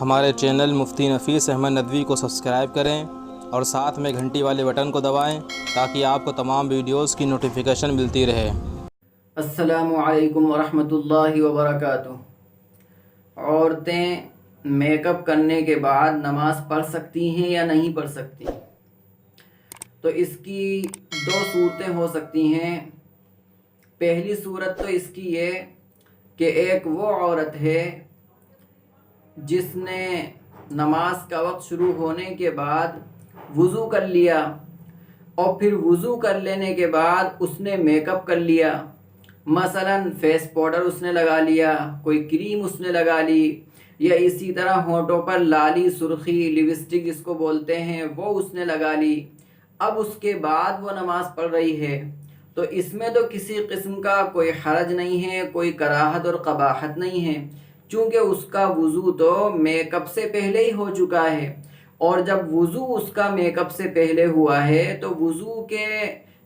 ہمارے چینل مفتی نفیس احمد ندوی کو سبسکرائب کریں اور ساتھ میں گھنٹی والے بٹن کو دبائیں تاکہ آپ کو تمام ویڈیوز کی نوٹیفیکیشن ملتی رہے۔ السلام علیکم ورحمۃ اللہ وبرکاتہ۔ عورتیں میک اپ کرنے کے بعد نماز پڑھ سکتی ہیں یا نہیں پڑھ سکتی؟ تو اس کی دو صورتیں ہو سکتی ہیں۔ پہلی صورت تو اس کی یہ کہ ایک وہ عورت ہے جس نے نماز کا وقت شروع ہونے کے بعد وضو کر لیا اور پھر وضو کر لینے کے بعد اس نے میک اپ کر لیا، مثلا فیس پاؤڈر اس نے لگا لیا، کوئی کریم اس نے لگا لی، یا اسی طرح ہونٹوں پر لالی سرخی لپسٹک جس کو بولتے ہیں وہ اس نے لگا لی۔ اب اس کے بعد وہ نماز پڑھ رہی ہے تو اس میں تو کسی قسم کا کوئی حرج نہیں ہے، کوئی کراہت اور قباحت نہیں ہے، چونکہ اس کا وضو تو میک اپ سے پہلے ہی ہو چکا ہے، اور جب وضو اس کا میک اپ سے پہلے ہوا ہے تو وضو کے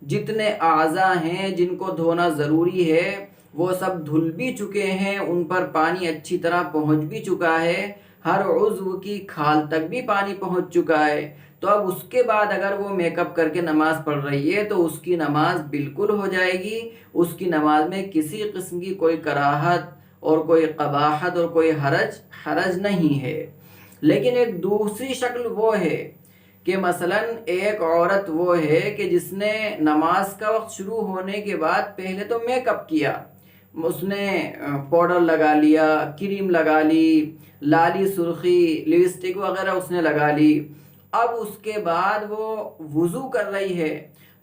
جتنے اعضاء ہیں جن کو دھونا ضروری ہے وہ سب دھل بھی چکے ہیں، ان پر پانی اچھی طرح پہنچ بھی چکا ہے، ہر عضو کی کھال تک بھی پانی پہنچ چکا ہے۔ تو اب اس کے بعد اگر وہ میک اپ کر کے نماز پڑھ رہی ہے تو اس کی نماز بالکل ہو جائے گی، اس کی نماز میں کسی قسم کی کوئی کراہت اور کوئی قباحت اور کوئی حرج نہیں ہے۔ لیکن ایک دوسری شکل وہ ہے کہ مثلا ایک عورت وہ ہے کہ جس نے نماز کا وقت شروع ہونے کے بعد پہلے تو میک اپ کیا، اس نے پاؤڈر لگا لیا، کریم لگا لی، لالی سرخی لپسٹک وغیرہ اس نے لگا لی، اب اس کے بعد وہ وضو کر رہی ہے۔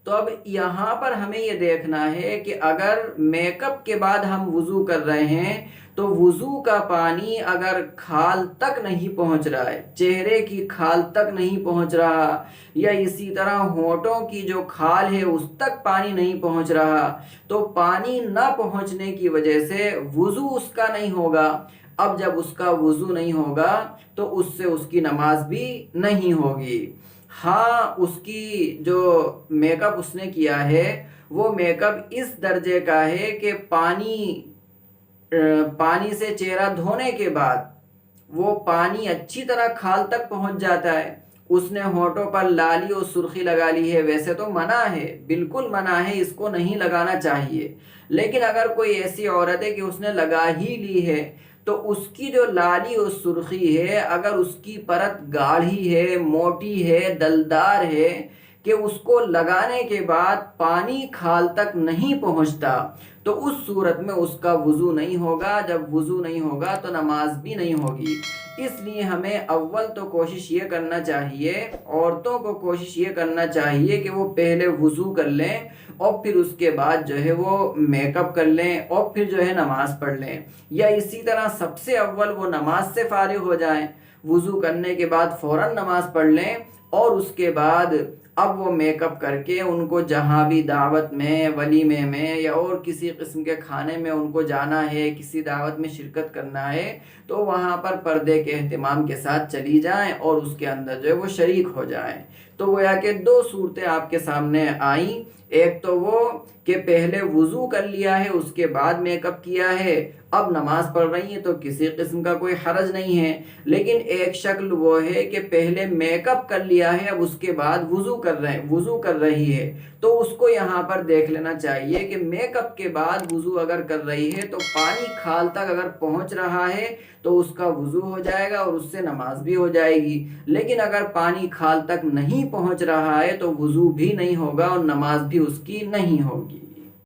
تو اب یہاں پر ہمیں یہ دیکھنا ہے کہ اگر میک اپ کے بعد ہم وضو کر رہے ہیں تو وضو کا پانی اگر کھال تک نہیں پہنچ رہا ہے، چہرے کی کھال تک نہیں پہنچ رہا، یا اسی طرح ہونٹوں کی جو کھال ہے اس تک پانی نہیں پہنچ رہا، تو پانی نہ پہنچنے کی وجہ سے وضو اس کا نہیں ہوگا۔ اب جب اس کا وضو نہیں ہوگا تو اس سے اس کی نماز بھی نہیں ہوگی۔ ہاں، اس کی جو میک اپ اس نے کیا ہے وہ میک اپ اس درجے کا ہے کہ پانی سے چہرہ دھونے کے بعد وہ پانی اچھی طرح کھال تک پہنچ جاتا ہے، اس نے ہونٹوں پر لالی اور سرخی لگا لی ہے، ویسے تو منع ہے، بالکل منع ہے، اس کو نہیں لگانا چاہیے، لیکن اگر کوئی ایسی عورت ہے کہ اس نے لگا ہی لی ہے تو اس کی جو لالی اور سرخی ہے اگر اس کی پرت گاڑھی ہے، موٹی ہے، دلدار ہے کہ اس کو لگانے کے بعد پانی کھال تک نہیں پہنچتا تو اس صورت میں اس کا وضو نہیں ہوگا، جب وضو نہیں ہوگا تو نماز بھی نہیں ہوگی۔ اس لیے ہمیں اول تو کوشش یہ کرنا چاہیے، عورتوں کو کوشش یہ کرنا چاہیے کہ وہ پہلے وضو کر لیں اور پھر اس کے بعد جو ہے وہ میک اپ کر لیں اور پھر جو ہے نماز پڑھ لیں، یا اسی طرح سب سے اول وہ نماز سے فارغ ہو جائیں، وضو کرنے کے بعد فوراً نماز پڑھ لیں اور اس کے بعد اب وہ میک اپ کر کے ان کو جہاں بھی دعوت میں، ولیمے میں یا اور کسی قسم کے کھانے میں ان کو جانا ہے، کسی دعوت میں شرکت کرنا ہے تو وہاں پر پردے کے اہتمام کے ساتھ چلی جائیں اور اس کے اندر جو ہے وہ شریک ہو جائیں۔ تو گویا کہ دو صورتیں آپ کے سامنے آئیں، ایک تو وہ کہ پہلے وضو کر لیا ہے اس کے بعد میک اپ کیا ہے، اب نماز پڑھ رہی ہیں تو کسی قسم کا کوئی حرج نہیں ہے، لیکن ایک شکل وہ ہے کہ پہلے میک اپ کر لیا ہے اب اس کے بعد وضو کر رہی ہے، تو اس کو یہاں پر دیکھ لینا چاہیے کہ میک اپ کے بعد وضو اگر کر رہی ہے تو پانی کھال تک اگر پہنچ رہا ہے تو اس کا وضو ہو جائے گا اور اس سے نماز بھی ہو جائے گی، لیکن اگر پانی کھال تک نہیں پہنچ رہا ہے تو وضو بھی نہیں ہوگا اور نماز بھی اس کی نہیں ہوگی۔